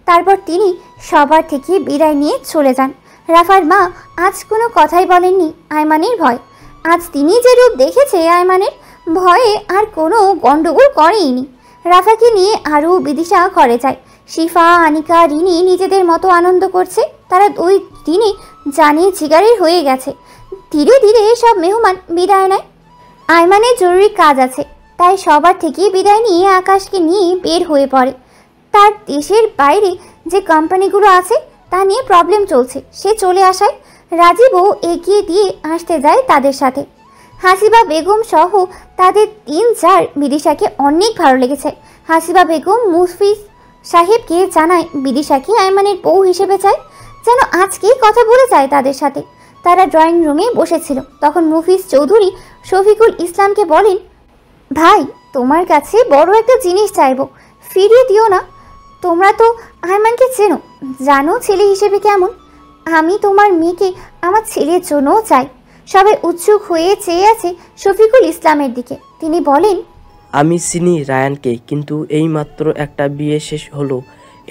তারপর তিনি সবার থেকে বিদায় নিয়ে চলে যান। রাফার মা আজ কোনো কথাই বলেননি আয়মানের ভয়। আজ তিনি যে রূপ দেখেছে আয়মানের, ভয়ে আর কোনো গণ্ডগোল করেইনি। রাফাকে নিয়ে আরও বিদিশা ঘরে যায়। শিফা, আনিকা, রিনি নিজেদের মতো আনন্দ করছে। তারা 2 দিনে জানে জিগারের হয়ে গেছে। ধীরে ধীরে সব মেহমান বিদায় নেয়। আয়মানের জরুরি কাজ আছে, তাই সবার থেকে বিদায় নিয়ে আকাশকে নিয়ে বের হয়ে পড়ে। তার দেশের বাইরে যে কোম্পানিগুলো আছে তা নিয়ে প্রবলেম চলছে, সে চলে আসায় রাজীবও এগিয়ে দিয়ে আসতে যায় তাদের সাথে। হাসিবা বেগম সহ তাদের 3-4 বিদিশাকে অনেক ভালো লেগেছে। হাসিবা বেগম মুফিজ সাহেবকে জানায় বিদিশাকে আয়মানের বউ হিসেবে চায়, যেন আজকেই কথা বলে যায় তাদের সাথে। তারা ড্রয়িং রুমে বসেছিল, তখন মুফিজ চৌধুরী শফিকুল ইসলামকে বলেন, ভাই তোমার কাছে বড় একটা জিনিস চাইবো, ফিরিয়ে দিও না। তোমরা তো আয়মানকে চেনো, জানো ছেলে হিসেবে কেমন। আমি তোমার মেয়েকে আমার ছেলের জন্যও চাই। সবাই উৎসুক হয়ে চেয়ে আছে শফিকুল ইসলামের দিকে। তিনি বলেন, আমি চিনি রায়ানকে, কিন্তু এইমাত্র একটা বিয়ে শেষ হলো,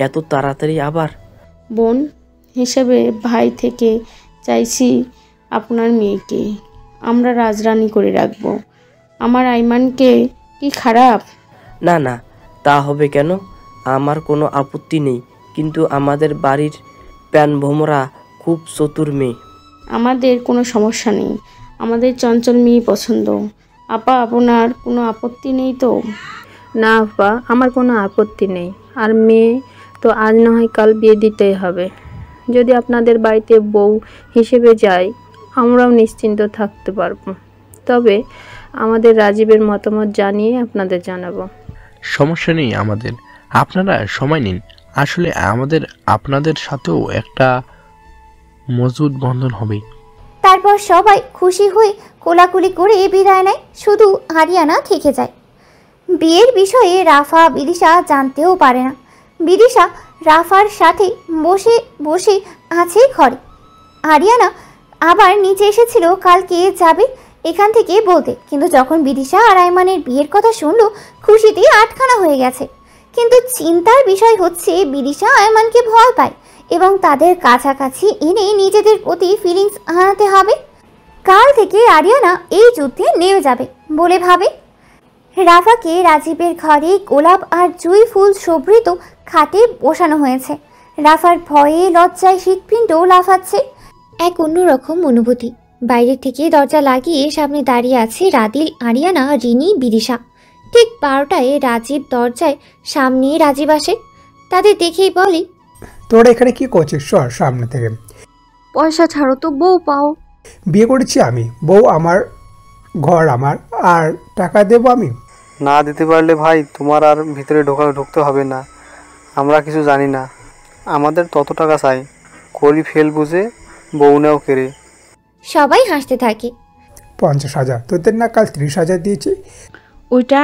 এত তাড়াতাড়ি আবার? বোন হিসেবে ভাই থেকে চাইছি আপনার মেয়েকে আমরা রাজরানী করে রাখবো। আমার আইমানকে কি খারাপ? না না, তা হবে কেন? আমার কোনো আপত্তি নেই, কিন্তু আমাদের বাড়ির প্যানভোমরা খুব চতুর মেয়ে। আমাদের কোনো সমস্যা নেই, আমাদের চঞ্চল মেয়ে পছন্দ। আপা, আপনার কোনো আপত্তি নেই তো? না আপা, আমার কোনো আপত্তি নেই। আর মেয়ে তো আজ না হয় কাল বিয়ে দিতেই হবে। যদি আপনাদের বাড়িতে বউ হিসেবে যাই, আমরাও নিশ্চিন্ত থাকতে পারবো। তবে আমাদের রাজীবের মতামত জানিয়ে আপনাদের জানাবো। সমস্যা নেই আমাদের, আপনারা সময় নিন। আসলে আমাদের আপনাদের সাথেও একটা মজবুত বন্ধন হবে। তারপর সবাই খুশি হয়ে কোলাকুলি করে বিদায় নেয়, শুধু আরিয়ানা থেকে যায়। বিয়ের বিষয়ে রাফা বিদিশা জানতেও পারে না। বিদিশা রাফার সাথে বসে বসে আছে ঘরে। আরিয়ানা আবার নিচে এসেছিল কালকে যাবে এখান থেকে বলতে, কিন্তু যখন বিদিশা আর আয়মানের বিয়ের কথা শুনলো খুশিতে আটখানা হয়ে গেছে। কিন্তু চিন্তার বিষয় হচ্ছে বিদিশা আয়মানকে ভয় পায় এবং তাদের কাছাকাছি এনে নিজেদের প্রতি ফিলিংস আনাতে হবে। কাল থেকে আরিয়ানা এই যুদ্ধে নেমে যাবে বলে ভাবে। রাফাকে রাজীবের ঘরে গোলাপ আর জুঁই ফুল শোভিত খাটে বসানো হয়েছে। রাফার ভয়ে লজ্জায় হৃৎপিণ্ড লাফাচ্ছে। এক অন্যরকম অনুভূতি। বাইরে থেকে দরজা লাগিয়ে সামনে দাঁড়িয়ে আছে রাদিল, আরিয়ানা, রিনি, বিদিশা। ঠিক 12টায় রাজীব দরজায় সামনে রাজীব আসে। তাদের দেখেই বলে, তোরা এখানে কি করছিস? সর সামনে থেকে। পয়সা ছাড়ো তো, বউ পাও। বিয়ে করেছি আমি, বউ আমার, ঘর আমার, আর টাকা দেবো আমি? না দিতে পারলে ভাই তোমার আর ভিতরে ঢুকতে হবে না। আমরা কিছু জানি না, আমাদের তত টাকা চাই, করি ফেল বুঝে বউ নেও কেড়ে। সবাই হাসতে থাকে। 50,000 তোদের না কাল 30,000 দিয়েছি? ওইটা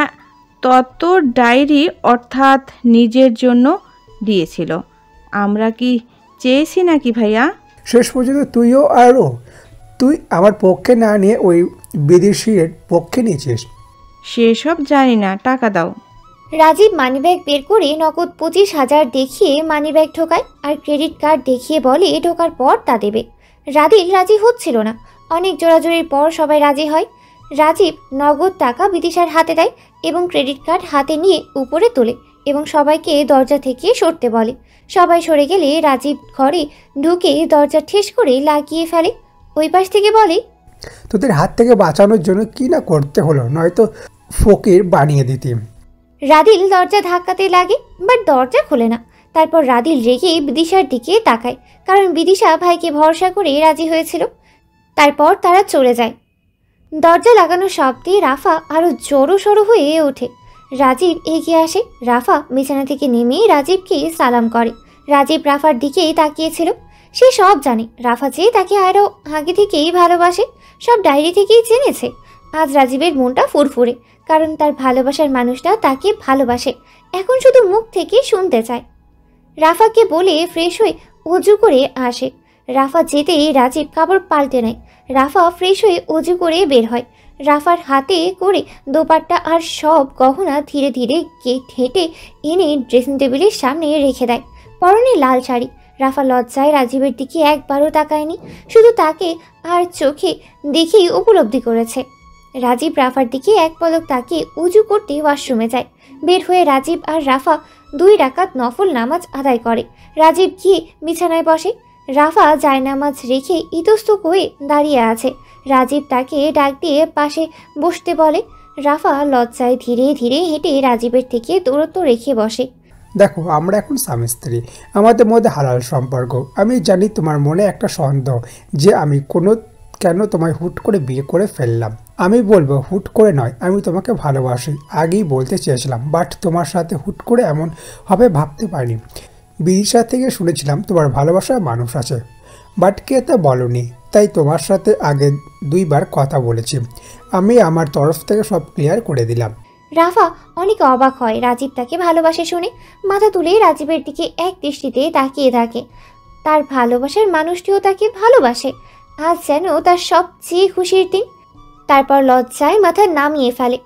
তত ডায়েরি অর্থাৎ নিজের জন্য দিয়েছিল, আমরা কি চেয়েছি নাকি ভাইয়া? শেষ পর্যন্ত তুইও আরও, তুই আমার পক্ষে না নিয়ে ওই বিদেশির পক্ষে নিয়েছিস। সেসব জানি না, টাকা দাও। রাজীব মানিব্যাগ বের করে নগদ 25,000 দেখিয়ে মানিব্যাগ ঢোকায় আর ক্রেডিট কার্ড দেখিয়ে বলে ঢোকার পর তা দেবে। রাদিল রাজি হচ্ছিল না। অনেক জোরাজোরির পর সবাই রাজি হয়। রাজীব নগদ টাকা বিদিশার হাতে দেয় এবং ক্রেডিট কার্ড হাতে নিয়ে উপরে তোলে এবং সবাইকে দরজা থেকে সরতে বলে। সবাই সরে গেলে রাজীব ঘরে ঢুকে দরজা ঠেস করে লাগিয়ে ফেলে। ওই পাশ থেকে বলে, তোদের হাত থেকে বাঁচানোর জন্য কি না করতে হলো, নয়তো ফকির বানিয়ে দিতি। রাদিল দরজা ধাক্কাতে লাগে, বাট দরজা খোলে না। তারপর রাদিল রেগে বিদিশার দিকে তাকায়, কারণ বিদিশা ভাইকে ভরসা করে রাজি হয়েছিল। তারপর তারা চলে যায়। দরজা লাগানোর শব্দে রাফা আরও জড়ো সড়ো হয়ে ওঠে। রাজীব এগিয়ে আসে। রাফা বিছানা থেকে নেমে রাজীবকে সালাম করে। রাজীব রাফার দিকেই তাকিয়েছিল। সে সব জানে, রাফা যে তাকে আরও আগে থেকেই ভালোবাসে, সব ডায়েরি থেকেই জেনেছে। আজ রাজীবের মনটা ফুরফুরে, কারণ তার ভালোবাসার মানুষটা তাকে ভালোবাসে, এখন শুধু মুখ থেকে শুনতে চায়। রাফাকে বলে ফ্রেশ হয়ে অজু করে আসে। রাফা যেতেই রাজীব কাপড় পাল্টে নেয়। রাফা ফ্রেশ হয়ে অজু করে বের হয়। রাফার হাতে করে দোপাট্টা আর সব গহনা ধীরে ধীরে হেঁটে এনে ড্রেসিং টেবিলের সামনে রেখে দেয়। পরনে লাল শাড়ি। রাফা লজ্জায় রাজীবের দিকে একবারও তাকায়নি, শুধু তাকে আর চোখে দেখেই উপলব্ধি করেছে। রাজীব রাফার দিকে এক পলক তাকিয়ে উজু করতে ওয়াশরুমে যায়। বের হয়ে রাজীব আর রাফা 2 রাকাত নফল নামাজ আদায় করে। রাজীব গিয়ে বিছানায় বসে। রাফা জায়নামাজ রেখে ইতস্তত হয়ে দাঁড়িয়ে আছে। রাজীব তাকে ডাক দিয়ে পাশে বসতে বলে। রাফা লজ্জায় ধীরে ধীরে হেঁটে রাজীবের থেকে দূরত্ব রেখে বসে। দেখো, আমরা এখন স্বামী স্ত্রী, আমাদের মধ্যে হালাল সম্পর্ক। আমি জানি তোমার মনে একটা সন্দেহ যে আমি কেন তোমায় হুট করে বিয়ে করে ফেললাম। আমি বলবো হুট করে নয়, আমি তোমাকে ভালোবাসি। আগেই বলতে চেয়েছিলাম, বাট তোমার সাথে হুট করে এমন হবে ভাবতে পারিনি। বিদিশা থেকে শুনেছিলাম তোমার ভালোবাসার মানুষ আছে, বাট কে তা বলনি, তাই তোমার সাথে আগে 2 বার কথা বলেছি। আমি আমার তরফ থেকে সব ক্লিয়ার করে দিলাম। রাফা অনেক অবাক হয় রাজীব তাকে ভালোবাসে শুনে। মাথা তুলে রাজীবের দিকে এক দৃষ্টিতে তাকিয়ে থাকে। তার ভালোবাসার মানুষটিও তাকে ভালোবাসে। আজ যেন তার সবচেয়ে খুশির দিন। তারপর লজ্জায় মাথা নামিয়ে ফেলে।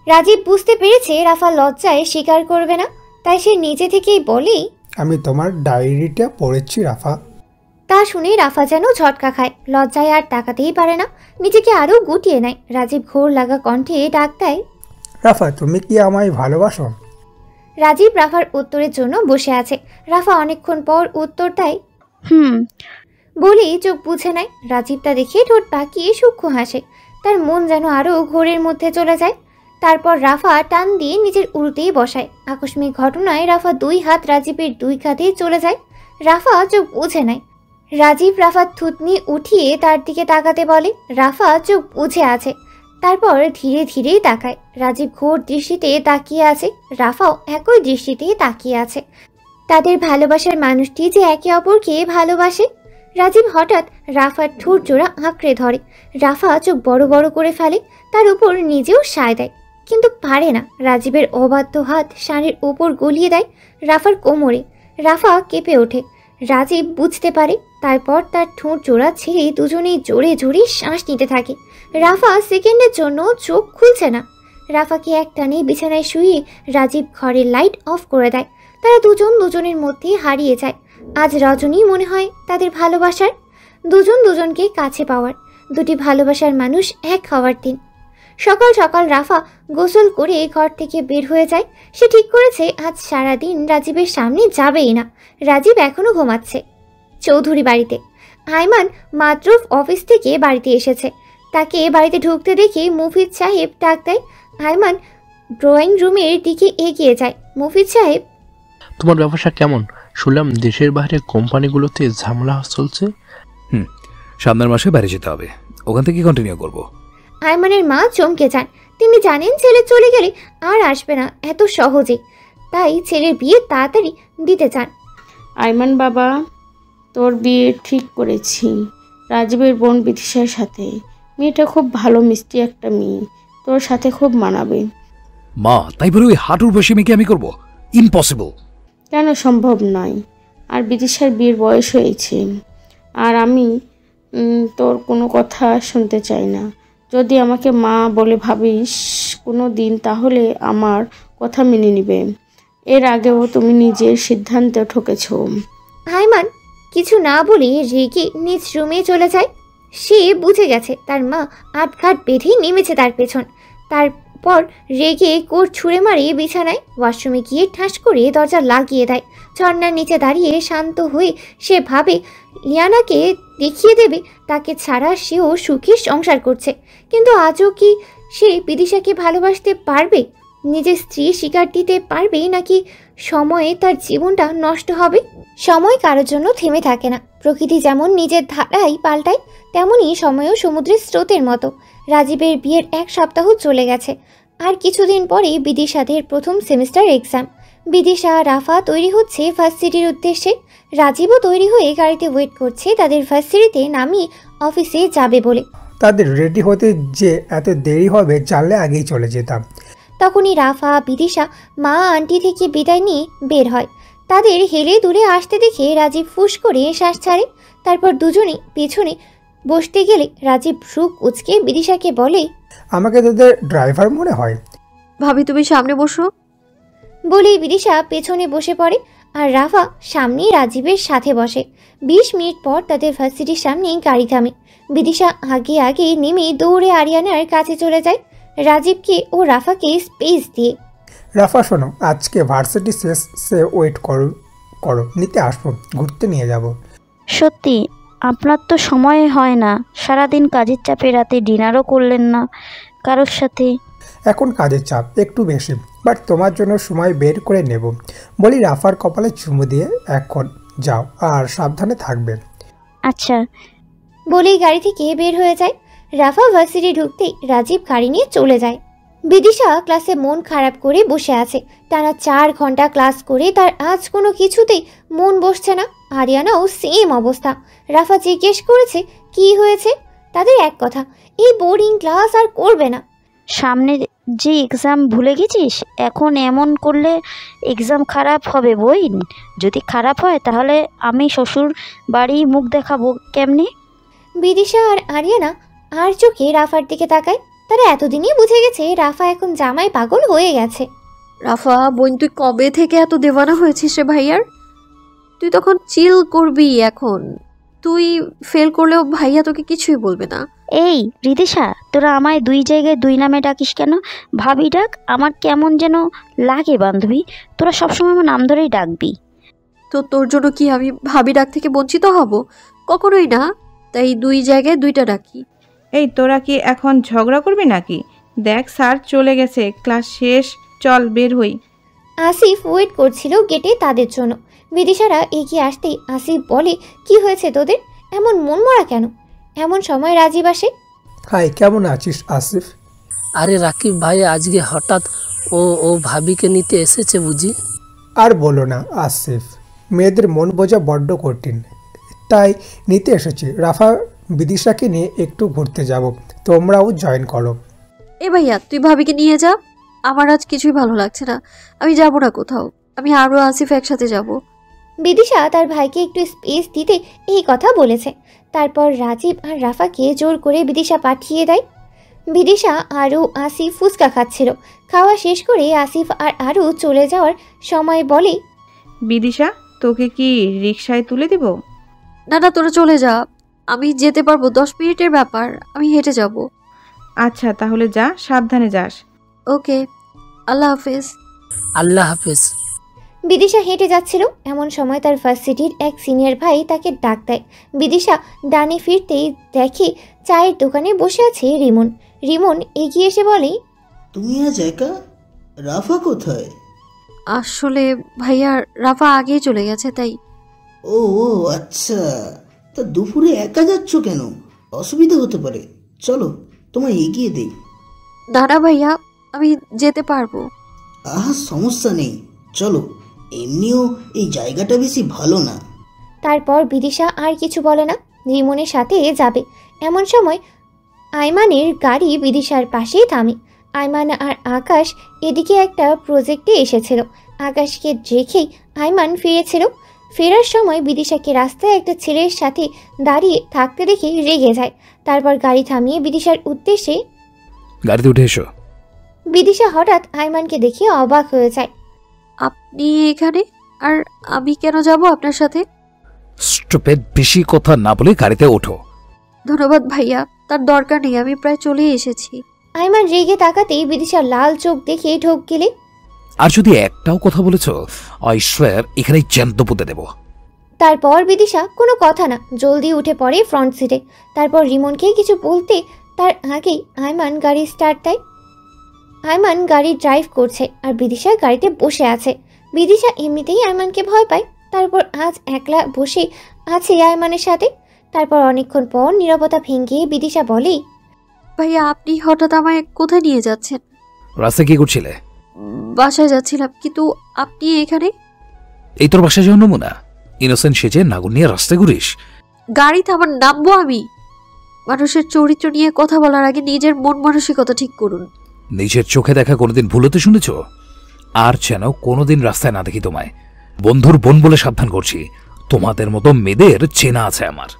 রাজীব বুঝতে পেরেছে রাফা লজ্জায় স্বীকার করবে না, তাই সে নিজে থেকেই বলে, আমি তোমার ডায়েরিটা পড়েছি রাফা। তা শুনে রাফা যেন ঝটকা খায়। লজ্জায় আর তাকাতেই পারে না, নিজেকে আরও গুটিয়ে নেয়। রাজীব ঘোর লাগা কণ্ঠে ডাক দেয়, রাফা তুমি কি আমায় ভালোবাসো? রাজীব রাফার উত্তরের জন্য বসে আছে। রাফা অনেকক্ষণ পর উত্তর দেয়, বলেই চোখ বুঝে নেয়। রাজীব তা দেখে ঠোঁট পাকিয়ে সূক্ষ্ম হাসে। তার মন যেন আরও ঘোরের মধ্যে চলে যায়। তারপর রাফা টান দিয়ে নিজের উল্টেই বসায়। আকস্মিক ঘটনায় রাফা 2 হাত রাজীবের 2 কাঁধে চলে যায়। রাফা চোখ বুঝে নেয়। রাজীব রাফার থুতনি উঠিয়ে তার দিকে তাকাতে বলে। রাফা চোখ বুঝে আছে। তারপর ধীরে ধীরেই তাকায়। রাজীব ঘোর দৃষ্টিতে তাকিয়ে আছে। রাফাও একই দৃষ্টিতে তাকিয়ে আছে। তাদের ভালোবাসার মানুষটি যে একে অপরকে ভালোবাসে। রাজীব হঠাৎ রাফার ঠোঁট জোড়া আঁকড়ে ধরে। রাফা চোখ বড় বড় করে ফেলে। তার উপর নিজেও সায় দেয়, কিন্তু পারে না। রাজীবের অবাধ্য হাত শাড়ির উপর গলিয়ে দেয় রাফার কোমরে। রাফা কেঁপে ওঠে। রাজীব বুঝতে পারে। তারপর তার ঠোঁট জোড়া ছেড়ে দুজনেই জোরে জোরে শ্বাস নিতে থাকে। রাফা সেকেন্ডের জন্য চোখ খুলছে না। রাফাকে একটানে বিছানায় শুয়ে রাজীব ঘরের লাইট অফ করে দেয়। তারা দুজনের মধ্যে হারিয়ে যায়। আজ রজনী মনে হয় তাদের ভালোবাসার, দুজনকে কাছে পাওয়ার, 2টি ভালোবাসার মানুষ এক হওয়ার দিন। সকাল সকাল রাফা গোসল করে ঘর থেকে বের হয়ে যায়। সে ঠিক করেছে আজ সারাদিন রাজীবের সামনে যাবেই না। রাজীব এখনও ঘুমাচ্ছে চৌধুরী বাড়িতে। আয়মান মাত্র অফিস থেকে বাড়িতে এসেছে। তাকে বাড়িতে ঢুকতে দেখে মুফিদ সাহেব ডাক দেয়। আয়মান ড্রয়িং রুমের দিকে এগিয়ে যায়। মুফিদ সাহেব, তোমার ব্যবসা কেমন? শুনলাম দেশের বাইরে কোম্পানিগুলোতে ঝামেলা চলছে। সামনের মাসে বাইরে যেতে হবে, ওখান থেকে কন্টিনিউ করব। আয়মানের মা চমকে যান। তিনি জানেন ছেলে চলে গেলে আর আসবে না এত সহজে, তাই ছেলের বিয়ে তাড়াতাড়ি দিতে চান। আয়মান বাবা, তোর বিয়ে ঠিক করেছি রাজীবের বোন বিদিশার সাথে। মেয়েটা খুব ভালো, মিষ্টি একটা মেয়ে, তোর সাথে খুব মানাবে। মা, তাই বলে ওই হাঁটুর বসে মেয়েকে আমি করব? ইম্পসিবল। কেন সম্ভব নয়? আর বিদিশার বিয়ের বয়স হয়েছে। আর আমি তোর কোনো কথা শুনতে চাই না। যদি আমাকে মা বলে ভাবিস কোনো দিন, তাহলে আমার কথা মেনে নিবে। এর আগেও তুমি নিজের সিদ্ধান্তে ঠকেছ। আয়মান কিছু না বলে রেগে নিজ রুমে চলে যায়। সে বুঝে গেছে তার মা আটঘাট বেঁধে নেমেছে তার পেছন। তারপর রেগে কোট ছুঁড়ে মারে বিছানায়। ওয়াশরুমে গিয়ে ঠাস করে দরজা লাগিয়ে দেয়। ঝর্ণার নিচে দাঁড়িয়ে শান্ত হয়ে সে ভাবে লিয়ানাকে দেখিয়ে দেবে তাকে ছাড়া সেও সুখে সংসার করছে। কিন্তু আজও কি সে বিদিশাকে ভালোবাসতে পারবে? নিজের স্ত্রী স্বীকার দিতে পারবে, নাকি সময়ে তার জীবনটা নষ্ট হবে? সময় কারোর জন্য থেমে থাকে না। প্রকৃতি যেমন নিজের ধারায় পাল্টায়, তেমনই সময়ও সমুদ্রের স্রোতের মতো। রাজীবের বিয়ের 1 সপ্তাহ চলে গেছে। আর কিছুদিন পরে বিদিশাদের প্রথম সেমিস্টার এক্সাম। বিদিশা রাফা তৈরি হচ্ছে ভার্সিটির উদ্দেশ্যে। রাজীবও তৈরি হয়ে গাড়িতে ওয়েট করছে তাদের ভার্সিটিতে নামিয়ে অফিসে যাবে বলে। তাদের রেডি হতে যে এত দেরি হবে জানলে আগেই চলে যেতাম। তখনই রাফা বিদিশা মা আন্টি থেকে বিদায় নিয়ে বের হয়। তাদের হেলে দুলে আসতে দেখে রাজীব ফুস করে শ্বাস ছাড়ে। তারপর দুজনে পেছনে বসতে গেলে রাজীব সুখ উচকে বিদিশাকে বলে, আমাকে তোদের ড্রাইভার মনে হয়। ভাবি তুমি সামনে বসো। বলেই বিদিশা পেছনে বসে পড়ে আর রাফা সামনেই রাজীবের সাথে বসে। 20 মিনিট পর তাদের ভার্সিটির সামনে গাড়ি থামে। বিদিশা আগে আগে নেমে দৌড়ে আরিয়ানার কাছে চলে যায়, রাজীবকে ও রাফাকে স্পেস দিয়ে। রাফা শোনো, আজকে ভার্সিটি শেষে ওয়েট করো, নিতে আসবো, ঘুরতে নিয়ে যাব। সত্যি আপনার তো সময় হয় না, সারাদিন কাজের চাপে রাতে ডিনারও করলেন না কারোর সাথে। এখন কাজের চাপ একটু বেশি, বাট তোমার জন্য সময় বের করে নেব। বলি রাফার কপালে চুমু দিয়ে এখন যাও, আর সাবধানে থাকবে। আচ্ছা। বলেই গাড়ি থেকে বের হয়ে যায়। রাফা ভার্সিটি ঢুকতেই রাজীব গাড়ি নিয়ে চলে যায়। বিদিশা ক্লাসে মন খারাপ করে বসে আছে। টানা 4 ঘন্টা ক্লাস করে তার আজ কোনো কিছুতেই মন বসছে না। আরিয়ানাও সেম অবস্থা। রাফা জিজ্ঞেস করেছে কি হয়েছে, তাদের এক কথা, এই বোরিং ক্লাস আর করবে না। সামনে যে এক্সাম ভুলে গেছিস? এখন এমন করলে এক্সাম খারাপ হবে বইন। যদি খারাপ হয় তাহলে আমি শ্বশুর বাড়ি মুখ দেখাবো কেমনে? বিদিশা আর আরিয়ানা আর চোখে রাফার দিকে তাকায়। তারা এতদিনই বুঝে গেছে রাফা এখন জামাই পাগল হয়ে গেছে। রাফা বোন, তুই কবে থেকে এত দেওয়ানা হয়েছিস রে ভাইয়ার? তুই তখন চিল করবি, এখন তুই ফেল করলেও ভাইয়া তোকে কিছুই বলবে না। এই রিদিশা, তোরা আমায় 2 জায়গায় 2 নামে ডাকিস কেন? ভাবি ডাক, আমার কেমন যেন লাগে বান্ধবী। তোরা সবসময় আমার নাম ধরেই ডাকবি। তো তোর জন্য কি আমি ভাবি ডাক থেকে বঞ্চিত হব? কখনোই না। তাই 2 জায়গায় 2টা ডাকি। এই তোরা কি এখন ঝগড়া করবি নাকি? দেখ স্যার চলে গেছে, ক্লাস শেষ, চল বের হই। আসিফ ওয়েট করছিল গেটে তাদের জন্য। বিদিশারা এগিয়ে আসতেই আসিফ বলে, কি হয়েছে তোদের, এমন মনমরা কেন? এমন সময় রাজীব আসে। হাই, কেমন আছিস আসিফ? আরে রাকিব ভাই, আজকে হঠাৎ ও ভাবিকে নিতে এসেছে বুঝি? আর বলো না আসিফ, মেয়েদের মন বোঝা বড্ড কঠিন, তাই নিতে এসেছি। রাফা বিদিশাকে নিয়ে একটু ঘুরতে যাব, তোমরাও জয়েন করো। এ ভাইয়া, তুই ভাবিকে নিয়ে যা, আমার আজ কিছুই ভালো লাগছে না। আমি যাব না কোথাও, আমি আরও আসিফ একসাথে যাব। বিদিশা তার ভাইকে একটু স্পেস দিতে এই কথা বলেছে। তারপর রাজীব আর রাফাকে জোর করে বিদিশা পাঠিয়ে দেয়। বিদিশা আরও আসিফ ফুচকা খাচ্ছিল। খাওয়া শেষ করে আসিফ আর আরও চলে যাওয়ার সময় বলে, বিদিশা, তোকে কি রিকশায় তুলে দেব? না না, তোরা চলে যা, আমি যেতে পারবো, 10 মিনিটের ব্যাপার, আমি হেঁটে যাব। আচ্ছা তাহলে যা, সাবধানে যাস। ওকে, আল্লাহ হাফেজ। আল্লাহ হাফেজ। বিদিশা হেঁটে যাচ্ছিল, এমন সময় তার ভার্সিটির এক সিনিয়র ভাই তাকে ডাক দেয়। বিদিশা ডানে ফিরতেই দেখে চায়ের দোকানে বসে আছে রিমন। রিমন এগিয়ে এসে বলে, তুমি আজ একা? রাফা কোথায়? আসলে ভাইয়া, রাফা আগেই চলে গেছে তাই। ও আচ্ছা, তা দুপুরে একা যাচ্ছ কেন? অসুবিধা হতে পারে, চলো তোমায় এগিয়ে দেই। না না ভাইয়া, আমি যেতে পারবো। আহা, সমস্যা নেই, চলো। এমনিও এই জায়গাটা বেশি ভালো না। তারপর বিদিশা আর কিছু বলে না, রিমনের সাথে যাবে। এমন সময় আইমানের গাড়ি বিদিশার পাশেই থামে। আইমান আর আকাশ এদিকে একটা প্রজেক্টে এসেছিল। আকাশকে রেখেই আইমান ফিরেছিল। ফেরার সময় বিদিশাকে রাস্তায় একটা ছেলের সাথে দাঁড়িয়ে থাকতে দেখে রেগে যায়। তারপর গাড়ি থামিয়ে বিদিশার উদ্দেশ্যে, গাড়িতে উঠে এসো। বিদিশা হঠাৎ আইমানকে দেখে অবাক হয়ে যায়। আপনি এখানে? আর আমি কেন যাব আপনার সাথে? স্টুপিড, বেশি কথা না বলে গাড়িতে ওঠো। ধন্যবাদ ভাইয়া, তার দরকার নেই, আমি প্রায় চলে এসেছি। আইমান রেগে তাকাতেই বিদিশার লাল চোখ দেখে ঢোক গেলে, আর যদি একটাও কথা বলেছ, আই সোয়ার এখানেই জ্যান্ত পুঁতে দেব। তারপর বিদিশা কোনো কথা না জলদি উঠে পড়ে ফ্রন্ট সিটে। তারপর রিমনকে কিছু বলতে তার আগেই আইমান গাড়ি স্টার্ট দেয়। আইমান গাড়ি ড্রাইভ করছে আর বিদিশা গাড়িতে বসে আছে। বিদিশা এমনিতেই আইমানকে ভয় পায়, তারপর আজ একলা বসে আছে আইমানের সাথে। তারপর অনেকক্ষণ পর নীরবতা ভেঙে বিদিশা বলে, ভাইয়া, আপনি হঠাৎ আমায় কোথায় নিয়ে যাচ্ছেন? রাস্তায় কি করছিলে? বাসায় যাচ্ছিলাম, কিন্তু আপনি এখানে? এই তোর বাসায় যাওয়ার নমুনা? ইনোসেন্ট সেজে নাগুন নিয়ে রাস্তায় ঘুরিস? গাড়ি থামান, নামবো আমি। মানুষের চরিত্র নিয়ে কথা বলার আগে নিজের মন মানসিকতা ঠিক করুন। নিজের চোখে দেখা কোনোদিন ভুল হতে শুনেছ? আর যেন কোনোদিন রাস্তায় না দেখি তোমায়। বন্ধুর বোন বলে সাবধান করছি, তোমাদের মতো মেয়েদের চেনা আছে আমার।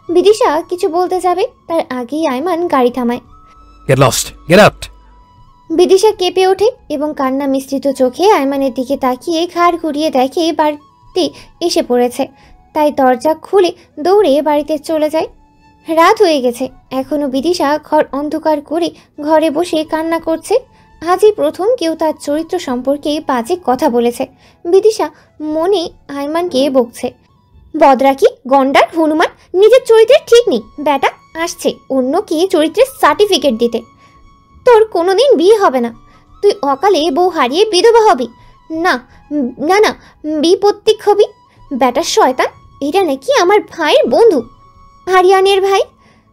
বিদিশা কিছু বলতে যাবে, তার আগেই আইমান গাড়ি থামায়। Get lost, get out. Bidisha কেঁপে ওঠে এবং কান্না মিশ্রিত চোখে আইমানের দিকে তাকিয়ে ঘাড় ঘুরিয়ে দেখে বাড়িতে মুহূর্তে এসে পড়েছে, তাই দরজা খুলে দৌড়ে বাড়িতে চলে যায়। রাত হয়ে গেছে, এখনও বিদিশা ঘর অন্ধকার করে ঘরে বসে কান্না করছে। আজই প্রথম কেউ তার চরিত্র সম্পর্কে বাজে কথা বলেছে। বিদিশা মনে আইমানকে বকছে, বদরাকি, গন্ডার, হনুমান, নিজের চরিত্রের ঠিক নেই। ব্যাটা আসছে অন্যকে চরিত্রের সার্টিফিকেট দিতে। তোর কোনোদিন বিয়ে হবে না, তুই অকালে বউ হারিয়ে বিধবা হবি। না না না, বিপত্তিক হবি। ব্যাটা শয়তান, এটা নাকি আমার ভাইয়ের বন্ধু, আরিয়ানের ভাই।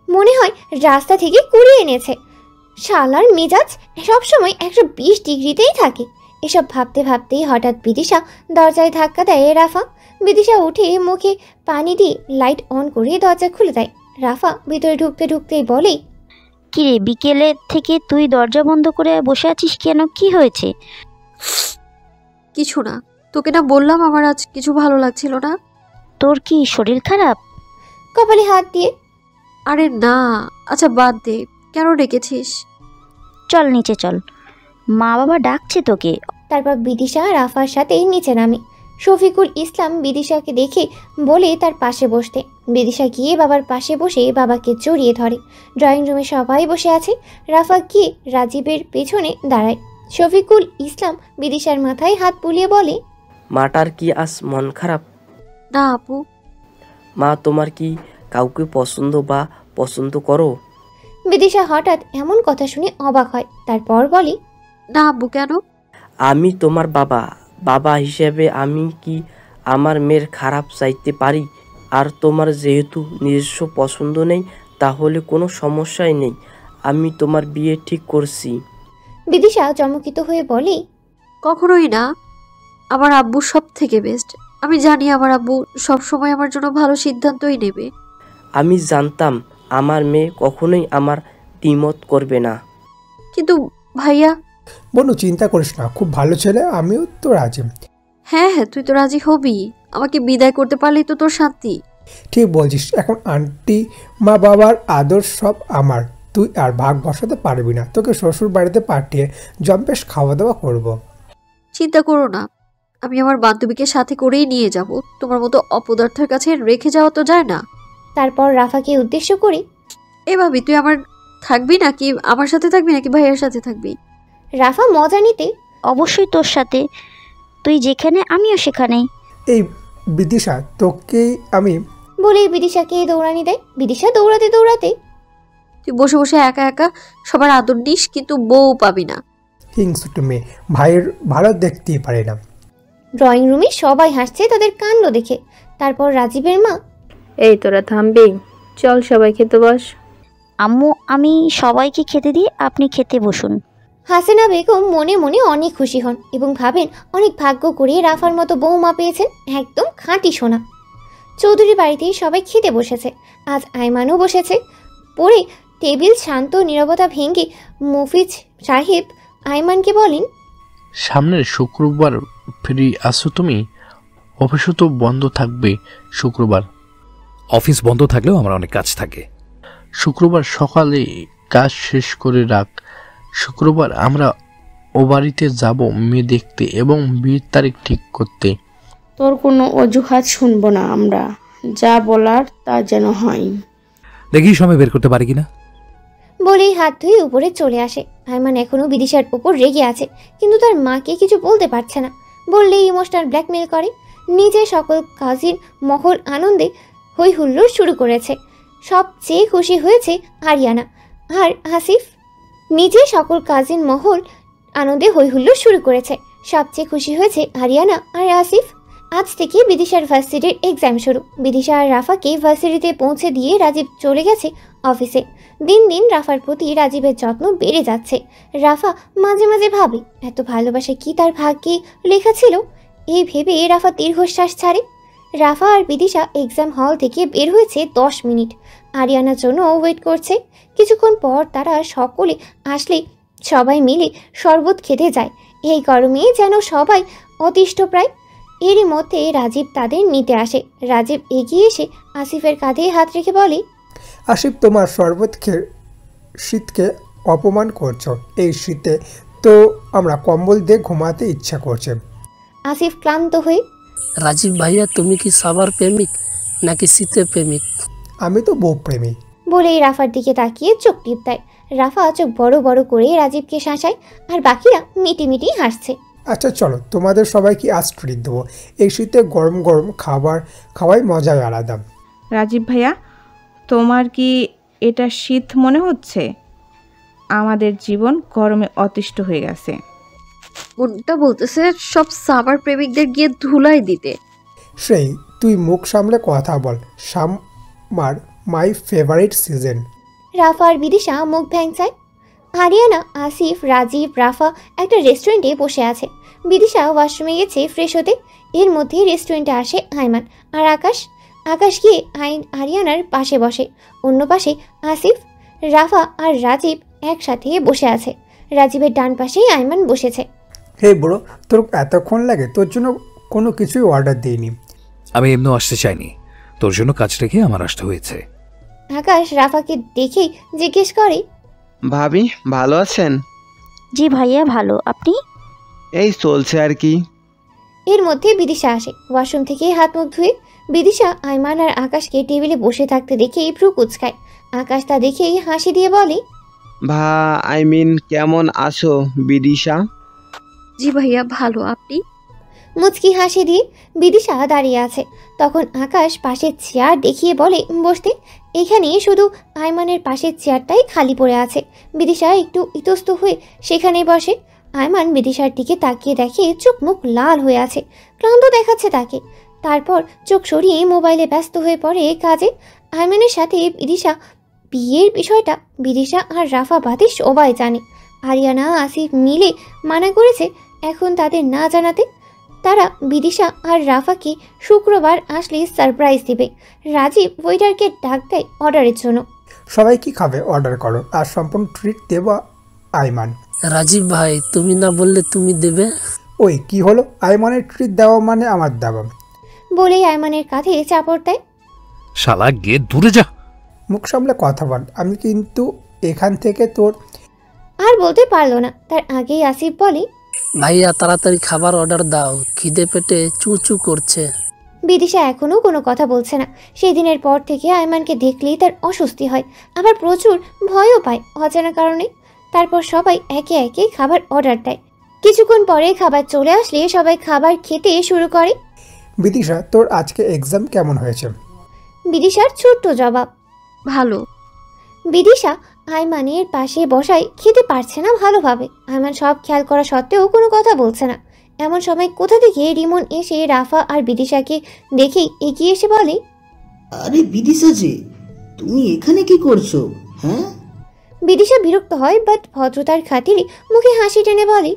মনে হয় রাস্তা থেকে কুড়িয়ে এনেছে। শালার মেজাজ সবসময় 120 ডিগ্রিতেই থাকে। এসব ভাবতে ভাবতেই হঠাৎ বিদিশা দরজায় ধাক্কা দেয় রাফা। বিদিশা উঠে মুখে পানি দিয়ে লাইট অন করে দরজা খুলে দেয়। রাফা ভিতরে ঢুকতে ঢুকতেই বলে, কিরে, বিকেলে থেকে তুই দরজা বন্ধ করে বসে আছিস কেন? কি হয়েছে? কিছু না, তোকে না বললাম আমার আজ কিছু ভালো লাগছিল না। তোর কি শরীর খারাপ? কপালে হাত দিয়ে। আরে না, আচ্ছা বাদ দে, কেন ডেকেছিস? চল নিচে চল, মা বাবা ডাকছে তোকে। তারপর বিদিশা রাফার সাথে নিচে নামে। শফিকুল ইসলাম বিদিশাকে দেখে বলে তার পাশে বসতে। বিদিশা গিয়ে বাবার পাশে বসে বাবাকে জড়িয়ে ধরে। ড্রয়িং রুমে সবাই বসে আছে। রাফা গিয়ে রাজীবের পেছনে দাঁড়ায়। শফিকুল ইসলাম বিদিশার মাথায় হাত বুলিয়ে বলে, মাটার কি আজ মন খারাপ? না আপু। মা, তোমার কি কাউকে পছন্দ করো? বিদিশা হঠাৎ এমন কথা শুনে অবাক হয়। তারপর বলে, না আব্বু, কেন? আমি তোমার বাবা হিসেবে আমি কি আমার মেয়ের খারাপ চাইতে পারি? আর তোমার যেহেতু নিজস্ব পছন্দ নেই, তাহলে কোনো সমস্যাই নেই। আমি তোমার বিয়ে ঠিক করছি। বিদিশা চমকিত হয়ে বলে, কখনোই না, আমার আব্বু সব থেকে বেস্ট। আমি জানি আমার আব্বু সবসময় আমার জন্য ভালো সিদ্ধান্তই নেবে। আমি জানতাম আমার মেয়ে কখনোই আমার দ্বিমত করবে না। কিন্তু ভাইয়া। বনু, চিন্তা করিস না, খুব ভালো ছেলে, আমিও তো রাজি। হ্যাঁ হ্যাঁ, তুই তো রাজি হবি। আমাকে বিদায় করতে পারলেই তো তোর শান্তি। ঠিক বলছিস, এখন আন্টি মা বাবার আদর সব আমার। তুই আর ভাগ বসাতে পারবি না। তোকে শ্বশুর বাড়িতে পাঠিয়ে জম্পেশ খাওয়া দাওয়া করব। চিন্তা করো না, আমি আমার বান্ধবীকে সাথে করেই নিয়ে যাব। তোমার মতো অপদার্থের কাছে রেখে যাওয়া তো যায় না। তারপর রাফাকে উদ্দেশ্য করে, এ ভাবি, তুই আমার থাকবি নাকি আমার সাথে থাকবি নাকি ভাইয়ের সাথে থাকবি? রাফা মজা নিতে, অবশ্যই তোর সাথে, তুই যেখানে আমিও সেখানে। এই বিদিশা, তোকে আমি বলে বিদিশাকে দৌড়ানি দেয়। বিদিশা দৌড়াতে দৌড়াতে, তুই বসে বসে একা একা সবার আদর নিস, কিন্তু বউ পাবি না। হিংসুটে মেয়ে, ভাইয়ের ভালো দেখতেই পারে না। ড্রয়িং রুমে সবাই হাসছে তাদের কাণ্ড দেখে। তারপর রাজীবের মা, এই তোরা থামবি? চল সবাই খেতে বস। আম্মু, আমি সবাইকে খেতে দিই, আপনি খেতে বসুন। হাসিনা বেগম মনে মনে অনেক খুশি হন এবং ভাবেন অনেক ভাগ্য করে রাফার মতো বৌমা পেয়েছেন, একদম খাঁটি সোনা। চৌধুরী বাড়িতেই সবাই খেতে বসেছে। আজ আইমানও বসেছে। পরে টেবিল শান্ত নীরবতা ভেঙে মফিজ সাহেব আইমানকে বলেন, সামনের শুক্রবার ফ্রি আছো তুমি? অফিসও তো বন্ধ থাকবে শুক্রবার। অফিস বন্ধ থাকলেও আমার অনেক কাজ থাকে। শুক্রবার সকালে কাজ শেষ করে রাখ। শুক্রবার আমরা ও বাড়িতে যাব মেয়ে দেখতে এবং বিয়ের তারিখ ঠিক করতে। তোর কোনো অজুহাত শুনবো না আমরা, যা বলার তা যেন হয়। দেখি সময় বের করতে পারি কিনা। বলেই হাত ধুয়ে উপরে চলে আসে। আইমান এখনও বিদিশার উপর রেগে আছে, কিন্তু তার মাকে কিছু বলতে পারছে না। বললেই ইমোশনাল ব্ল্যাকমেল করে। নিজে সকল কাজিন মহল আনন্দে হই হুল্লোড় শুরু করেছে। সবচেয়ে খুশি হয়েছে আরিয়ানা আর আসিফ। নিজে সকল কাজিন মহল আনন্দে হই হুল্লোড় শুরু করেছে। সবচেয়ে খুশি হয়েছে আরিয়ানা আর আসিফ। আজ থেকে বিদিশার ভার্সিটির এক্সাম শুরু। বিদিশা আর রাফাকে ভার্সিটিতে পৌঁছে দিয়ে রাজীব চলে গেছে অফিসে। দিন দিন রাফার প্রতি রাজীবের যত্ন বেড়ে যাচ্ছে। রাফা মাঝে মাঝে ভাবে, এত ভালোবাসা কি তার ভাগ্যে লেখা ছিল? এই ভেবে রাফা দীর্ঘশ্বাস ছাড়ে। রাফা আর বিদিশা এক্সাম হল থেকে বের হয়েছে 10 মিনিট। আরিয়ানার জন্য ওয়েট করছে। কিছুক্ষণ পর তারা সকলে আসলে সবাই মিলে শরবত খেতে যায়। এই গরমে যেন সবাই অতিষ্ঠ প্রায়। এরই মধ্যে রাজীব তাদের নিতে আসে। রাজীব এগিয়ে এসে আসিফের কাঁধে হাত রেখে বলে, আসিফ, তোমার শরবত খেয়ে শীতকে অপমান করছো। এই শীতে তো আমরা কম্বল দিয়ে ঘুমাতে ইচ্ছা করছে। আসিফ ক্লান্ত হয়ে রাজীব ভাইয়া তুমি কি সবার প্রেমিক নাকি শীতের প্রেমিক? আমি তো বউ প্রেমী। বলেই রাফার দিকে তাকিয়ে চোখ টিপ দেয়। রাফা চোখ বড় বড় করে রাজীবকে শাসায়, আর বাকিরা মিটি হাসছে। আচ্ছা চলো, তোমাদের সবাইকে আজ ট্রিট দেবো। এই শীতে গরম গরম খাবার খাওয়াই মজাই আলাদা। রাজীব ভাইয়া, তোমার কি এটা শীত মনে হচ্ছে? আমাদের জীবন গরমে অতিষ্ঠ হয়ে গেছে। কোনটা বলতেছে সব সামার প্রেমিকদের গিয়ে ধুলাই দিতে। সেই তুই মুখ সামলে কথা বল। Summer my favourite season. Rafa আর বিদিশা মুখ ভ্যাংচায়। আরিয়ানা, আসিফ, রাজীব, রাফা একটা রেস্টুরেন্টে বসে আছে। বিদিশা ওয়াশরুমে গেছে ফ্রেশ হতে। এর মধ্যে রেস্টুরেন্টে আসে আয়মান আর আকাশ গিয়ে আরিয়ানার পাশে বসে। অন্য পাশে আসিফ, রাফা আর রাজীব একসাথে বসে আছে। রাজীবের ডান পাশেই আয়মান বসেছে। হে ব্রো, তোর এতক্ষণ লাগে? তোর জন্য কোনো কিছুই অর্ডার দিইনি। আমি এমনি আসতে চাইনি, তোর জন্য কাজ রেখে আমার আসতে হয়েছে। আকাশ রাফাকে দেখেই জিজ্ঞেস করে, ভাবি ভালো আছেন? জি ভাইয়া ভালো, আপনি? এই চলছে আর কি। এর মধ্যে বিদিশা আসে ওয়াশরুম থেকে হাত মুখ ধুয়ে। বিদিশা আয়মান আর আকাশকে টেবিলে বসে থাকতে দেখেই ভ্রু কুঁচকায়। আকাশ তা দেখেই হাসি দিয়ে বলে, কেমন আছো বিদিশা? জি ভাইয়া ভালো, আপনি? মুচকি হাসি দিয়ে বিদিশা দাঁড়িয়ে আছে। তখন আকাশ পাশের চেয়ার দেখিয়ে বলে বসতে। এখানে শুধু আয়মানের পাশের চেয়ারটাই খালি পড়ে আছে। বিদিশা একটু ইতস্ত হয়ে সেখানেই বসে। আয়মান বিদিশার দিকে তাকিয়ে দেখে চোখ মুখ লাল হয়ে আছে, ক্লান্ত দেখাচ্ছে তাকে। তারপর চোখ সরিয়ে মোবাইলে ব্যস্ত হয়ে পড়ে কাজে। আয়মানের সাথে বিদিশা বিয়ের বিষয়টা বিদিশা আর রাফা বাদে সবাই জানে। আরিয়ানা, আসিফ মিলে মানা করেছে এখন তাদের না জানাতে। তারা বিদিশা আর রাফাকে শুক্রবার আসলে সারপ্রাইজ দিবে। রাজীব ওয়েটারকে ডাক দেয় অর্ডারের জন্য। সবাই কি খাবে অর্ডার করো, আর সম্পূর্ণ ট্রিট দেব আয়মান। রাজীব ভাই তুমি না বললে তুমি দেবে? ওই কি হলো, আয়মানের ট্রিট দেওয়া মানে আমার দেওয়া। বলেই আয়মানের কাঁধে চাপড় দেয়। শালা গিয়ে দূরে যা। মুখ সামলে কথা বল, আমি কিন্তু এখান থেকে তোর। আর বলতে পারলো না, তার আগেই আসিফ বলে, ভাইয়া তাড়াতাড়ি খাবার অর্ডার দাও, খিদে পেটে চুচু করছে। বিদিশা এখনো কোনো কথা বলছে না। সেই দিনের পর থেকে আয়মানকে দেখলেই তার অস্বস্তি হয়, আবার প্রচুর ভয়ও পায় অজানা কারণে। তারপর সবাই একে একে খাবার অর্ডার দেয়। কিছুক্ষণ পরে খাবার চলে আসলে সবাই খাবার খেতে শুরু করে। বিদিশা, তোর আজকে এক্সাম কেমন হয়েছে? বিদিশার ছোট্ট জবাব, ভালো। বিদিশা আয়মানের পাশে বসায় খেতে পারছে না ভালোভাবে। আয়মান সব খেয়াল করা সত্ত্বেও কোনো কথা বলছে না। এমন সময় কোথা থেকে রিমন এসে রাফা আর বিদিশাকে দেখেই এগিয়ে এসে বলে, আরে বিদিশা যে, তুমি এখানে কি করছো? হ্যাঁ। বিদিশা বিরক্ত হয়, বাট ভদ্রতার খাতিরে মুখে হাসি টেনে বলে,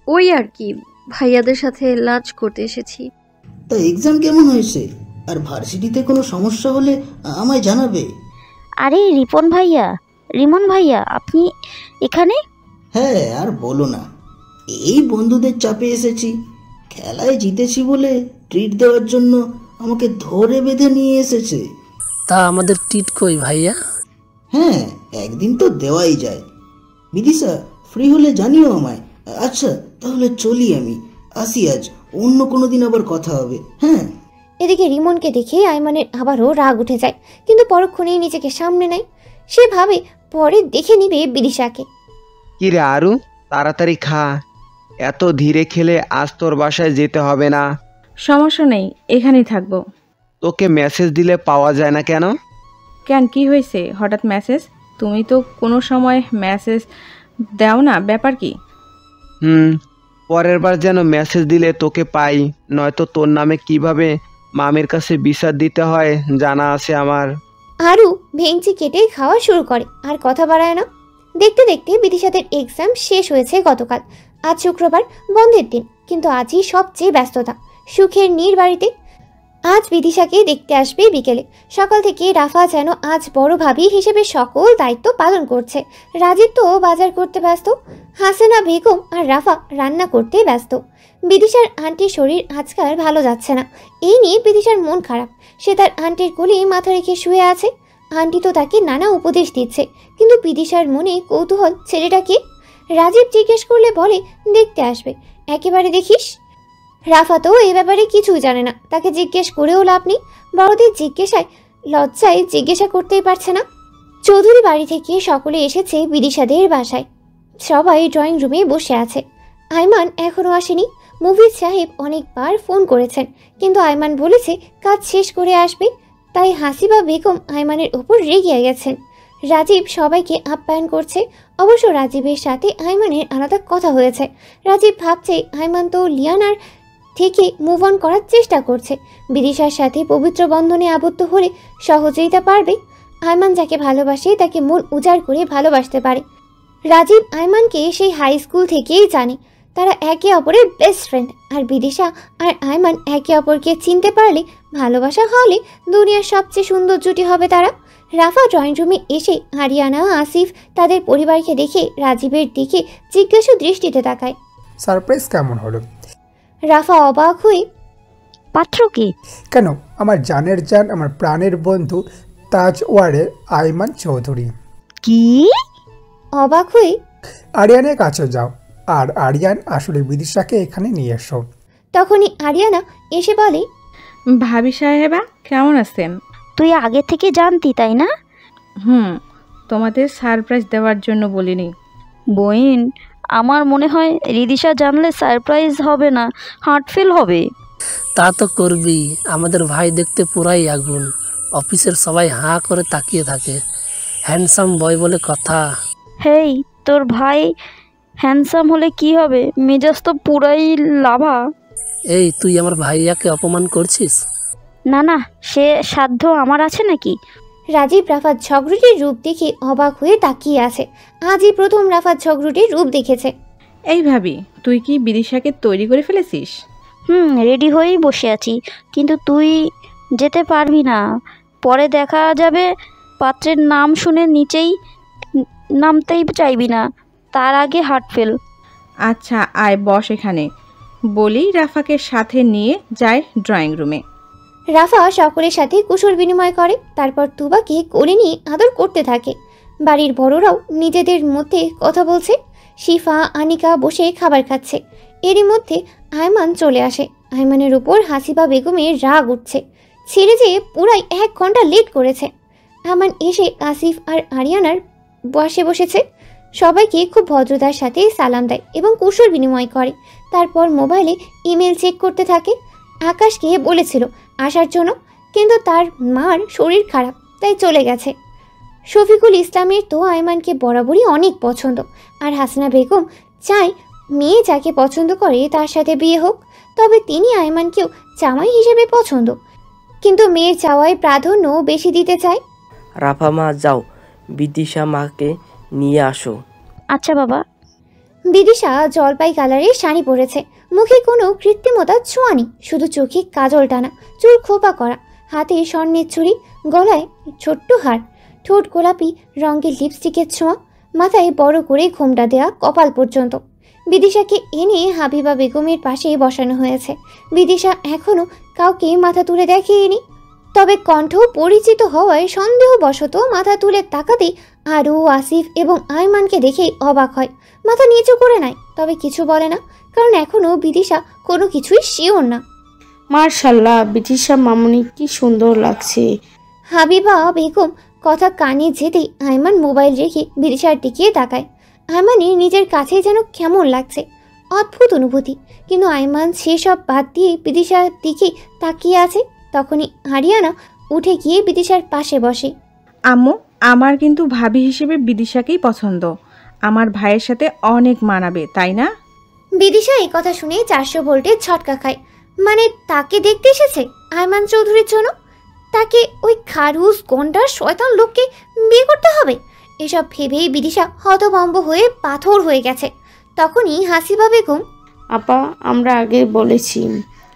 ওই আর কি, ভাইয়াদের সাথে লাঞ্চ করতে এসেছি। তা এক্সাম কেমন হয়েছে? আর ভার্সিটিতে কোনো সমস্যা হলে আমায় জানাবে। আরে রিমন ভাইয়া আপনি এখানে? হ্যাঁ, আর বলো না, এই বন্ধুদের চাপে এসেছি। খেলায় জিতেছি বলে ট্রিট দেওয়ার জন্য আমাকে ধরে বেঁধে নিয়ে এসেছে। তা আমাদের ট্রিট কই ভাইয়া? হ্যাঁ, একদিন তো দেওয়াই যায়। বিদিশা ফ্রি হলে জানিও আমায়। আচ্ছা তাহলে চলি, আমি আসি আজ, অন্য কোনো দিন আবার কথা হবে। হ্যাঁ। এদিকে রিমনকে দেখে আয়মানের আবারও রাগ উঠে যায়, কিন্তু পরক্ষণেই নিজেকে সামনে নেয়। সে ভাবে পরে দেখে নিবে বিদিশাকে। কি রে আরু, তাড়াতাড়ি খা, এত ধীরে খেলে আজ তোর বাসায় যেতে হবে না। সমস্যা নেই, এখানেই থাকবো। তোকে মেসেজ দিলে পাওয়া যায় না কেন? কেন, কি হয়েছে হঠাৎ মেসেজ? তুমি তো কোনো সময় মেসেজ দাও না, ব্যাপার কি? পরের বার যেন মেসেজ দিলে তোকে পাই, নয়তো তোর নামে কিভাবে মামির কাছে বিচার দিতে হয় জানা আছে আমার। আরু ভেঙচি কেটে খাওয়া শুরু করে, আর কথা বাড়ায় না। দেখতে দেখতে বিদিশাদের এক্সাম শেষ হয়েছে গতকাল। আজ শুক্রবার, বন্ধের দিন, কিন্তু আজই সবচেয়ে ব্যস্ততা সুখের নীর বাড়িতে। আজ বিদিশাকে দেখতে আসবে বিকেলে। সকাল থেকে রাফা যেন আজ বড় ভাবি হিসেবে সকল দায়িত্ব পালন করছে। রাজীব তো বাজার করতে ব্যস্ত, হাসিনা বেগম আর রাফা রান্না করতে ব্যস্ত। বিদিশার আন্টির শরীর আজকাল ভালো যাচ্ছে না, এই নিয়ে বিদিশার মন খারাপ। সে তার আন্টির কোলে মাথা রেখে শুয়ে আছে। আন্টি তো তাকে নানা উপদেশ দিচ্ছে, কিন্তু বিদিশার মনে কৌতূহল ছেলেটাকে। রাজীব জিজ্ঞেস করলে বলে দেখতে আসবে, একেবারে দেখিস। রাফা তো এ ব্যাপারে কিছুই জানে না, তাকে জিজ্ঞেস করেও লাভ নেই। বড়দের জিজ্ঞাসায় লজ্জায় জিজ্ঞাসা করতেই পারছে না। চৌধুরী বাড়ি থেকে সকলে এসেছে বিদিশাদের বাসায়। সবাই ড্রয়িং রুমে বসে আছে। আয়মান এখনও আসেনি। মুভিজ সাহেব অনেকবার ফোন করেছেন, কিন্তু আয়মান বলেছে কাজ শেষ করে আসবে। তাই হাসিবা বেগম আয়মানের উপর রেগে গেছেন। রাজীব সবাইকে আপ্যায়ন করছে। অবশ্য রাজীবের সাথে আয়মানের আলাদা কথা হয়েছে। রাজীব ভাবছে আয়মান তো লিয়ানার থেকে মুভ অন করার চেষ্টা করছে। বিদিশার সাথে পবিত্র বন্ধনে আবদ্ধ হলে সহজেই তা পারবে। আয়মান যাকে ভালোবাসে তাকে মন উজাড় করে ভালোবাসতে পারে। রাজীব আয়মানকে সেই হাই স্কুল থেকেই জানে। তারা একে অপরের বেস্ট ফ্রেন্ড। আর বিদিশা আর আয়মান একে অপরকে চিনতে পারলে, ভালোবাসা হলে দুনিয়ার সবচেয়ে সুন্দর জুটি হবে তারা। রাফা ড্রয়িং রুমে এসে আরিয়ানা, আসিফ তাদের পরিবারকে দেখে রাজীবের দিকে জিজ্ঞাসু দৃষ্টিতে তাকায়। সারপ্রাইজ কেমন হলো? রাফা অবাক হয়ে, পাত্র কি? কেন, আমার জানের জান, আমার প্রাণের বন্ধু তাজওয়ারের আয়মান চৌধুরী। কি? অবাক হয়ে আরিয়ানের কাছে যাও, আর আরিয়ান আসলে বিদিশাকে এখানে নিয়ে এসো। তখনই আরিয়ানা এসে বলে, ভাবি সাহেবা কেমন আছেন? তুই আগে থেকে জানতি তাই না? তোমাদের সারপ্রাইজ দেওয়ার জন্য বলিনি। বইন, আমার মনে হয় রিদিশা জানলে সারপ্রাইজ হবে না, হার্টফেল হবে। তা তো করবি, আমাদের ভাই দেখতে পুরাই আগুন। অফিসের সবাই হাঁ করে তাকিয়ে থাকে। হ্যান্ডসাম বয় বলে কথা। হেই, তোর ভাই হ্যান্ডসাম হলে কি হবে? মেজাজ তো পুরাই লাভা। এই, তুই আমার ভাইয়াকে অপমান করছিস? না না, সে সাধ্য আমার আছে নাকি? রাজীব রাফাত ঝগড়ুটির রূপ দেখে অবাক হয়ে তাকিয়ে আছে। আজই প্রথম রাফাত ঝগড়ুটির রূপ দেখেছে। এই ভাবি, তুই কি বিদিশাকে তৈরি করে ফেলেছিস? রেডি হয়েই বসে আছি, কিন্তু তুই যেতে পারবি না। পরে দেখা যাবে পাত্রের নাম শুনে নিচেই নামতেই চাইবি না, তার আগে হার্টফেল। আচ্ছা আয়, বস এখানে। বলি রাফাকে সাথে নিয়ে যায় ড্রয়িং রুমে। রাফা সকলের সাথে কুশল বিনিময় করে, তারপর তুবাকে কোলে নিয়ে আদর করতে থাকে। বাড়ির বড়রাও নিজেদের মধ্যে কথা বলছে। শিফা, আনিকা বসে খাবার খাচ্ছে। এরই মধ্যে আয়মান চলে আসে। আয়মানের উপর হাসিবা বেগমের রাগ উঠছে। ছেড়ে যেয়ে পুরাই 1 ঘন্টা লেট করেছে। আয়মান এসে আসিফ আর আরিয়ানার বসে বসেছে। সবাইকে খুব ভদ্রতার সাথে সালাম দেয় এবং কুশল বিনিময় করে। তারপর মোবাইলে ইমেল চেক করতে থাকে। আকাশকে বলেছিল আসার জন্য, কিন্তু তার মার শরীর খারাপ, তাই চলে গেছে। শফিকুল ইসলামের তো আয়মানকে বরাবরই অনেক পছন্দ, আর হাসিনা বেগম চায় মেয়ে যাকে পছন্দ করে তার সাথে বিয়ে হোক। তবে তিনি আয়মানকেও জামাই হিসেবে পছন্দ, কিন্তু মেয়ের চাওয়ায় প্রাধান্য বেশি দিতে চায়। রাফা মা, যাও বিদিশা মাকে নিয়ে আসো। আচ্ছা বাবা। বিদিশা জলপাই কালারের শাড়ি পরেছে। মুখে কোনো কৃত্রিমতা ছোঁয়া নেই, শুধু চোখে কাজল টানা, চুল খোপা করা, হাতে স্বর্ণের ছুরি, গলায় ছোট্ট হার, ঠোঁট গোলাপি রঙের লিপস্টিকের ছোঁয়া, মাথায় বড় করে ঘোমটা দেয়া কপাল পর্যন্ত। বিদিশাকে এনে হাবিবা বেগমের পাশে বসানো হয়েছে। বিদিশা এখনও কাউকে মাথা তুলে দেখেনি, তবে কণ্ঠ পরিচিত হওয়ায় সন্দেহবশত মাথা তুলে তাকাতেই আরু, আসিফ এবং আয়মানকে দেখেই অবাক হয়। মাথা নিচু করে নেয়, তবে কিছু বলে না, কারণ এখনও বিদিশা কোনো কিছুই শিওর না। মার্শাল্লাহ, বিদিশা মামুনি কি সুন্দর লাগছে। হাবিবা বেগম কথা কানে যেতেই আয়মান মোবাইল রেখে বিদিশার দিকে তাকায়। আয়মানের নিজের কাছে যেন কেমন লাগছে, অদ্ভুত অনুভূতি। কিন্তু আয়মান সেসব বাদ দিয়ে বিদিশার দিকে তাকিয়ে আছে। তখনই আরিয়ানা উঠে গিয়ে বিদিশার পাশে বসে। আম্মু, আমার কিন্তু ভাবি হিসেবে বিদিশাকেই পছন্দ। আমার ভাইয়ের সাথে অনেক মানাবে, তাই না? বিদিশা এই কথা শুনে 400 ভোল্টের ঝটকা খায়। মানে তাকে দেখতে এসেছে আয়মান চৌধুরীর জন্য? তাকে ওই খারুস গন্ডার শয়তান লোককে বিয়ে করতে হবে? এসব ভেবেই বিদিশা হতভম্ব হয়ে পাথর হয়ে গেছে। তখনই হাসিবা বেগম, আপা, আমরা আগে বলেছি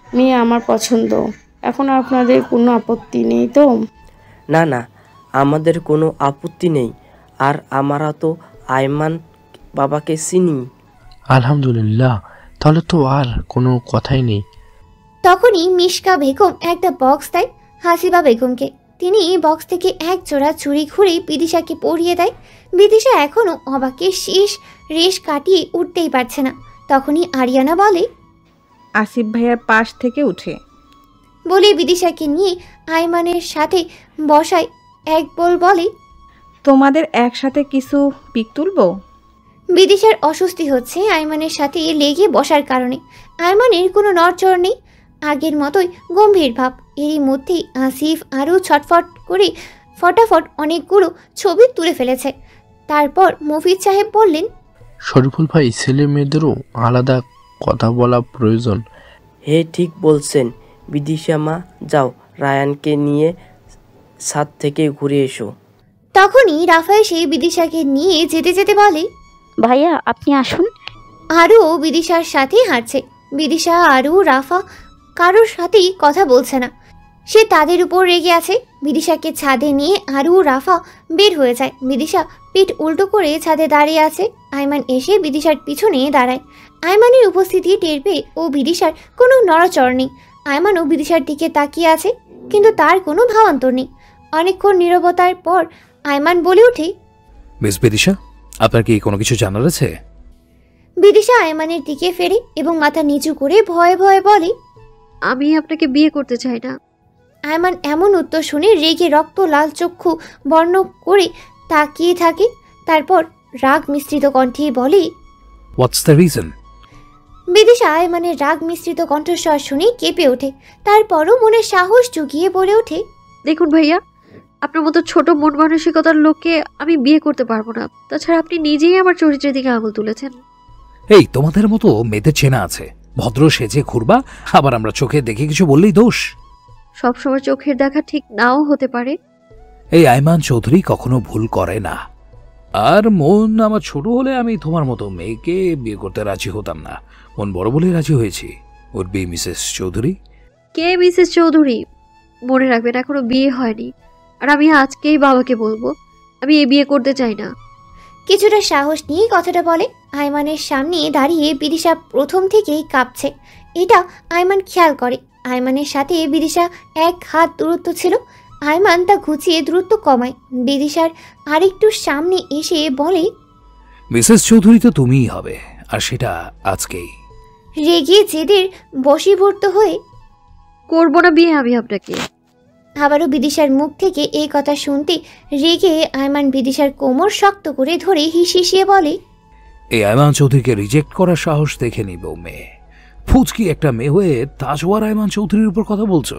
মেয়ে আমার পছন্দ, এখন আপনাদের কোনো আপত্তি নেই তো? না না, আমাদের কোনো আপত্তি নেই। আর আমরা তো আয়মান বাবাকে চিনি। আলহামদুলিল্লাহ, তাহলে তো আর কোনো কথাই নেই। তখনই মিশকা বেগম একটা বক্স দেয় হাসিবা বেগমকে। তিনি বক্স থেকে এক জোড়া চুড়ি ঘুরে বিদিশাকে পরিয়ে দেয়। বিদিশা এখনও অবাকে শেষ রেশ কাটিয়ে উঠতেই পারছে না। তখনই আরিয়ানা বলে, আসিফ ভাইয়ার পাশ থেকে উঠে। বলে বিদিশাকে নিয়ে আইমানের সাথে বসায় এক বলে, তোমাদের একসাথে কিছু পিক তুলবো? বিদিশার অস্বস্তি হচ্ছে আইমানের সাথে লেগে বসার কারণে। আইমানের কোনো নড়চড় নেই, আগের মতোই গম্ভীর ভাব। এরই মধ্যেই আসিফ আরও ছটফট করে ফটাফট অনেকগুলো ছবি তুলে ফেলেছে। তারপর মফিজ সাহেব বললেন, শরীফুল ভাই, ছেলে মেয়েদেরও আলাদা কথা বলা প্রয়োজন। হে ঠিক বলছেন বিদিশা মা, যাও রায়ানকে নিয়ে ছাদ থেকে ঘুরে এসো। তখনই রাফা এসে বিদিশাকে নিয়ে যেতে যেতে বলে, ভাইয়া আপনি আসুন। আরও বিদিশার সাথে হাঁটছে। বিদিশা আরও রাফা কারোর সাথেই কথা বলছে না, সে তাদের উপর রেগে আছে। বিদিশাকে ছাদে নিয়ে আরও রাফা বের হয়ে যায়। বিদিশা পিঠ উল্টো করে ছাদে দাঁড়িয়ে আছে। আইমান এসে বিদিশার পিছনে দাঁড়ায়। আইমানের উপস্থিতি টের পেয়ে ও বিদিশার কোনো নড়াচড় নেই। আইমানও বিদিশার দিকে তাকিয়ে আছে, কিন্তু তার কোনো ভাবান্তর নেই। অনেকক্ষণ নীরবতার পর আইমান বলে ওঠে, মিস বিদিশা, আপনার কি কোনো কিছু জানার আছে? বিদিশা আইমানের দিকে ফেরে এবং মাথা নিচু করে ভয়ে ভয়ে বলে, আমি আপনাকে বিয়ে করতে চাই না। আইমান এমন উত্তর শুনে রেগে রক্ত লাল চক্ষু বর্ণ করে তাকিয়ে থাকে। তারপর রাগ মিশ্রিত কণ্ঠে বলে, হোয়াটস দ্য রিজন? বিদিশা আইমানের রাগ মিশ্রিত কণ্ঠস্বর শুনে কেঁপে ওঠে। তারপরও মনে সাহস জুগিয়ে বলে ওঠে, দেখুন ভাইয়া, আপনার মতো ছোট মন মানসিকতার লোককে আমি বিয়ে করতে পারবো না। তাছাড়া আপনি নিজেই আমার চরিত্রের দিকে আঙুল তুলেছেন। এই তোমাদের মতো মেয়েদের চেনা আছে, ভদ্র সেজে ঘুরবা, আবার আমরা চোখে দেখে কিছু বললেই দোষ। সবসময় চোখের দেখা ঠিক নাও হতে পারে। এই আইমান চৌধুরী কখনো ভুল করে না। আর মন আমার ছোট হলে আমি তোমার মতো মেয়েকে বিয়ে করতে রাজি হতাম না। মন বড় বলে রাজি হয়েছি। Would be Mrs Chowdhury. কে মিসেস চৌধুরী? মনে রাখবেন, এখনো বিয়ে হয়নি। আর আমি আজকেই বাবাকে বলবো আমি এই বিয়ে করতে চাই না। কিছুটা সাহস নিয়ে কথাটা বলে। আইমানের সামনে দাঁড়িয়ে বিদিশা প্রথম থেকেই কাঁপছে, এটা আইমান খেয়াল করে। আইমানের সাথে বিদিশা এক হাত দূরত্ব ছিল। আইমান তা ঘুচিয়ে দূরত্ব কমায়। বিদিশার আরেকটু সামনে এসে বলে, মিসেস চৌধুরী তো তুমিই হবে, আর সেটা আজকেই। রেগে জেদের বশীভূত হয়ে, করবো না বিয়ে আমি আপনাকে। আবারও বিদিশার মুখ থেকে এই কথা শুনতে রেগে আইমান বিদিশার কোমর শক্ত করে ধরে হিসিয়ে বলে, এই আইমান চৌধুরীকে রিজেক্ট করার সাহস দেখে নিব মেয়ে। ফুচকি একটা মেয়ে হয়ে তাজওয়ার আইমান চৌধুরীর উপর কথা বলছো?